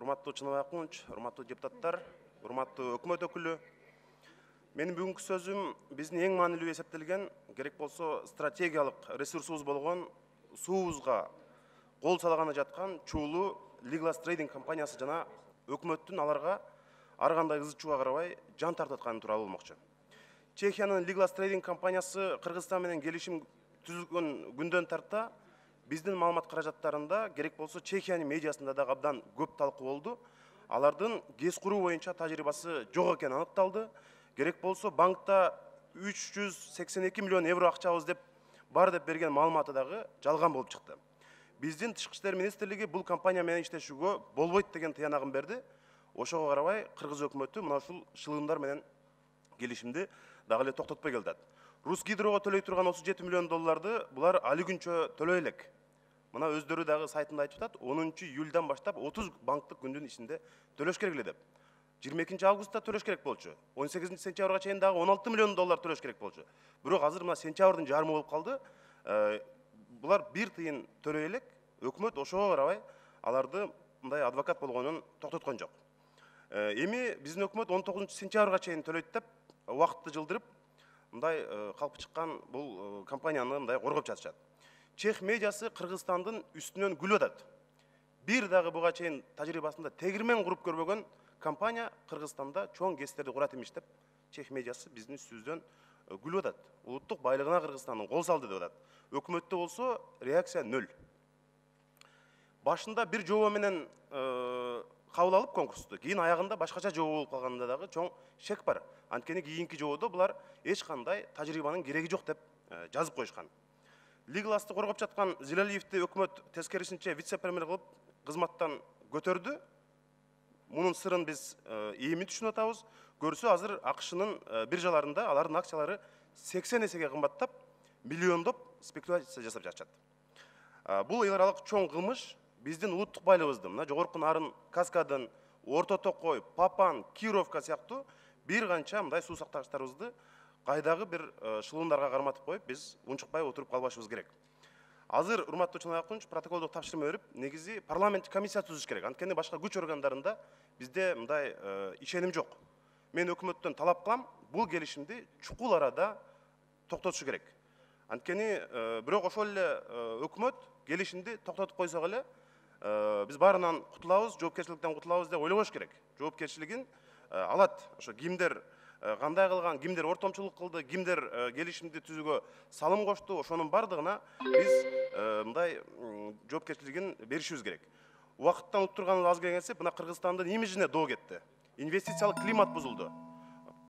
Урматтуу Чыныбай Акунч, урматтуу депутаттар, урматтуу өкмөт өкүлү. Менин бүгүнкү сөзүм биздин эң маанилүү эсептелген, керек болсо стратегиялык ресурсубуз болгон суубузга кол салганы жаткан чуулуу Legal Trading компаниясы жана өкмөттүн аларга ар кандай ызы чууга карабай жан тартып атканы тууралуу болмокчу. Чехиянын Legal Trading компаниясы Кыргызстан менен келишим түзүлгөн күндөн тарта биздин маалымат каражаттарында, керек болсо Чехиянын медиасында да абдан көп талкуу болду. Алардын кез куруу боюнча тажрыйбасы жок экени аныкталды. Керек болсо банкта 382 миллион евро акчабыз деп бар деп берген маалыматы дагы жалган болуп чыкты. Биздин Тышкы иштер министрлиги бул компания менен иштешүүгө болбойт деген тыянагын берди. Ошого карабай кыргыз өкмөтү мына ушул шылымдар менен келишимди дагы эле токтотпой келатат. Русгидрого төлөй турган 37 миллион долларды булар али күнчө төлөй элек. Мына өздөрү дагы сайтында айтып атат, 10 июльдан баштап 30 банктык күндүн ичинде төлөш керек эле деп. 22 августта төлөш керек болчу. 18 сентябрга чейин дагы 16 миллион доллар төлөш керек болчу. Бирок азыр мына сентябрдын жарымы болуп калды. Булар бир тыйын төлөй элек. Өкмөт ошого карабай аларды мындай адвокат болгонун токтоткон жок. Эми биздин өкмөт 19 сентябрга чейин төлөйт деп убакытты жылдырып, мындай калпы чыккан бул компанияны мындай коргоп жатышат. Чех медиасы Кыргызстандын үстүнөн күлүп атат. Бир дагы буга чейин тажрыйбасында тегирмен куруп көрбөгөн компания Кыргызстанда чоң кестерди курат эмиш деп чех медиасы биздин үстүбүздөн күлүп атат. Улуттук байлыгына Кыргызстандын кол салды деп атат. Өкмөттө болсо реакция нөл. Башында бир жобо менен кабыл алып конкурсту, кийин аягында башкача жобо болуп калганында дагы чоң шек бар. Анткени кийинки жободо булар эч кандай тажрыйбанын кереги жок деп жазып коюшкан. Лигласты коргоп жаткан Зилалиевди өкмөт тескерисинче вице-премьер кылып кызматтан көтөрдү. Мунун сырын биз эми түшүнүп атабыз. Көрсө азыр АКШнын биржаларында алардын акциялары 80 эсеге кымбаттап, миллиондоп спекуляция жасап жатышат. Бул эл аралык чоң кылмыш биздин улуттук байлыгыбызды, мына жогорку нарын, Каскадын, Орто Токой, Папан, Кировка сыяктуу бир канча мындай суу сактагычтарыбызды кайдагы бир шылымдарга карматып коюп, биз унчукпай отуруп калбашыбыз керек. Азыр урматтуу Чыныбай Акунч протоколдук тапшырма берип, негизи парламент комиссия түзүш керек. Анткени башка күч органдарында бизде мындай ишеним жок. Мен өкмөттөн талап кылам, бул келишимди чукул арада токтотушу керек. Анткени бирок ошол эле өкмөт келишимди токтотуп койсок эле биз баарынан кутулабыз, жоопкерчиликтен кутулабыз деп ойлобош керек. Жоопкерчилигин алат. Ошо кимдер кандай кылган, кимдер ортомчулук кылды, кимдер келишимди түзүүгө салым кошту, ошонун бардыгына биз мындай жоопкерчилигин беришибиз керек. Убакыттан уттурганыбыз аз келген нерсе, мына Кыргызстандын имиджине доо кетти. Инвестициялык климат бузулду.